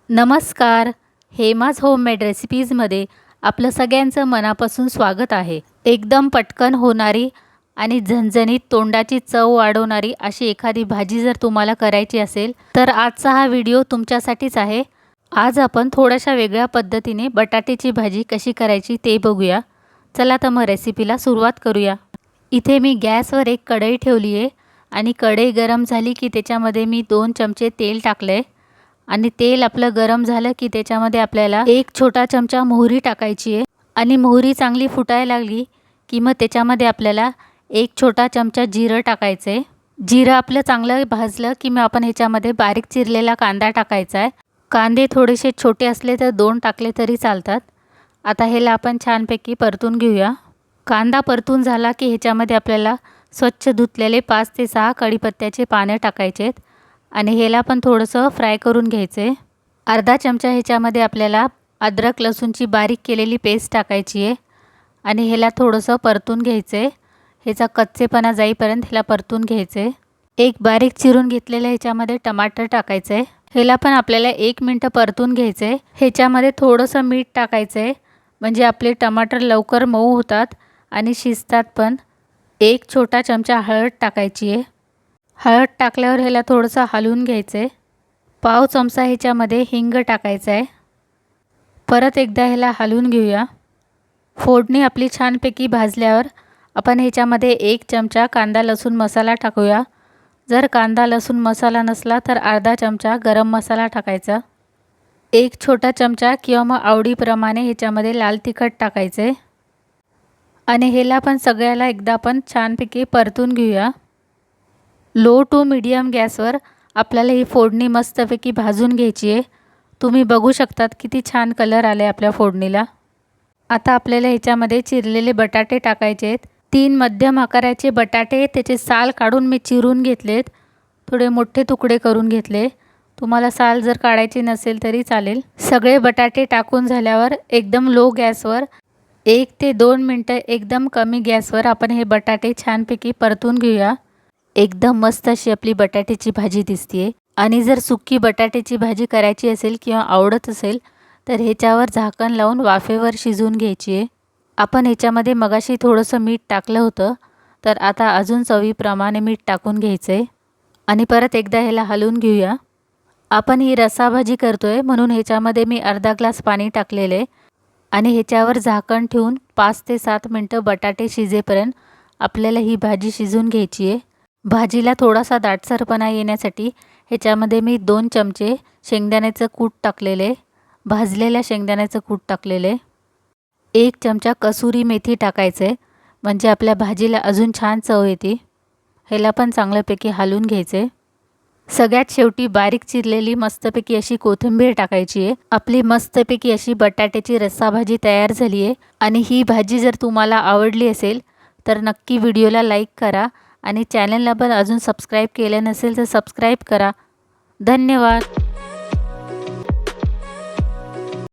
नमस्कार. हेमाज होममेड रेसिपीजमध्ये आपलं सगळ्यांचं मनापासून स्वागत आहे. एकदम पटकन होणारी आणि झणझणीत तोंडाची चव वाढवणारी अशी एखादी भाजी जर तुम्हाला करायची असेल तर आजचा हा व्हिडिओ तुमच्यासाठीच आहे. आज आपण थोड्याशा वेगळ्या पद्धतीने बटाट्याची भाजी कशी करायची ते बघूया. चला तर मग रेसिपीला सुरुवात करूया. इथे मी गॅसवर एक कढई ठेवली आहे आणि कढई गरम झाली की त्याच्यामध्ये मी 2 चमचे तेल टाकले आणि तेल आपलं गरम झालं की त्याच्यामध्ये आपल्याला एक छोटा चमचा मोहरी टाकायची आहे आणि मोहरी चांगली फुटायला लागली की मग त्याच्यामध्ये आपल्याला एक छोटा चमचा जिरं टाकायचं आहे. जिरं आपलं चांगलं भाजलं की मग आपण ह्याच्यामध्ये बारीक चिरलेला कांदा टाकायचा आहे. कांदे थोडेसे छोटे असले तर 2 टाकले तरी चालतात. आता ह्याला आपण छानपैकी परतून घेऊया. कांदा परतून झाला की ह्याच्यामध्ये आपल्याला स्वच्छ धुतलेले 5 ते 6 कढीपत्त्याचे पाने टाकायचे आहेत आणि ह्याला पण थोडंसं फ्राय करून घ्यायचं आहे. अर्धा चमचा ह्याच्यामध्ये आपल्याला अद्रक लसूणची बारीक केलेली पेस्ट टाकायची आहे आणि ह्याला थोडंसं परतून घ्यायचं आहे. ह्याचा कच्चेपणा जाईपर्यंत ह्याला परतून घ्यायचं आहे. एक बारीक चिरून घेतलेलं ह्याच्यामध्ये टमाटर टाकायचं आहे. ह्याला पण आपल्याला 1 मिनटं परतून घ्यायचं आहे. ह्याच्यामध्ये थोडंसं मीठ टाकायचं आहे म्हणजे आपले टमाटर लवकर मऊ होतात आणि शिजतात पण. एक छोटा चमचा हळद टाकायची आहे. हळद टाकल्यावर ह्याला थोडंसं हलवून घ्यायचं आहे. पाव चमचा ह्याच्यामध्ये हिंग टाकायचं आहे. परत एकदा ह्याला हलवून घेऊया. फोडणी आपली छानपैकी भाजल्यावर आपण ह्याच्यामध्ये 1 चमचा कांदा लसूण मसाला टाकूया. जर कांदा लसूण मसाला नसला तर अर्धा चमचा गरम मसाला टाकायचा. एक छोटा चमचा किंवा मग आवडीप्रमाणे ह्याच्यामध्ये लाल तिखट टाकायचं आहे आणि ह्याला पण सगळ्याला एकदा आपण छानपैकी परतून घेऊया. लो टू मीडियम गॅसवर आपल्याला ही फोडणी मस्तपैकी भाजून घ्यायची आहे. तुम्ही बघू शकतात किती छान कलर आले आपल्या फोडणीला. आता आपल्याला ह्याच्यामध्ये चिरलेले बटाटे टाकायचे आहेत. 3 मध्यम आकाराचे बटाटे त्याचे साल काढून मी चिरून घेतलेत. थोडे मोठे तुकडे करून घेतले. तुम्हाला साल जर काढायची नसेल तरी चालेल. सगळे बटाटे टाकून झाल्यावर एकदम लो गॅसवर 1 ते 2 मिनटं एकदम कमी गॅसवर आपण हे बटाटे छानपैकी परतून घेऊया. एकदम मस्त अशी आपली बटाट्याची भाजी दिसते. आणि जर सुकी बटाट्याची भाजी करायची असेल किंवा आवडत असेल तर ह्याच्यावर झाकण लावून वाफेवर शिजवून घ्यायची आहे. आपण ह्याच्यामध्ये मगाशी थोडंसं मीठ टाकलं होतं तर आता अजून चवीप्रमाणे मीठ टाकून घ्यायचं आहे आणि परत एकदा ह्याला हलवून घेऊया. आपण ही रस्साभाजी करतो आहे म्हणून ह्याच्यामध्ये मी अर्धा ग्लास पाणी टाकलेलं आहे आणि ह्याच्यावर झाकण ठेवून 5 ते 7 मिनटं बटाटे शिजेपर्यंत आपल्याला ही भाजी शिजवून घ्यायची आहे. भाजीला थोडासा दाटसरपणा येण्यासाठी ह्याच्यामध्ये मी 2 चमचे शेंगदाण्याचं कूट टाकलेले, भाजलेल्या शेंगदाण्याचं कूट टाकलेले. 1 चमचा कसुरी मेथी टाकायचं आहे म्हणजे आपल्या भाजीला अजून छान चव येते. ह्याला पण चांगल्यापैकी हलवून घ्यायचं आहे. सगळ्यात शेवटी बारीक चिरलेली मस्तपैकी अशी कोथिंबीर टाकायची आहे. आपली मस्तपैकी अशी बटाट्याची रस्साभाजी तयार झाली आहे. आणि ही भाजी जर तुम्हाला आवडली असेल तर नक्की व्हिडिओला लाईक करा आणि चॅनलला पण अजून सबस्क्राईब केलं नसेल तर सबस्क्राईब करा. धन्यवाद.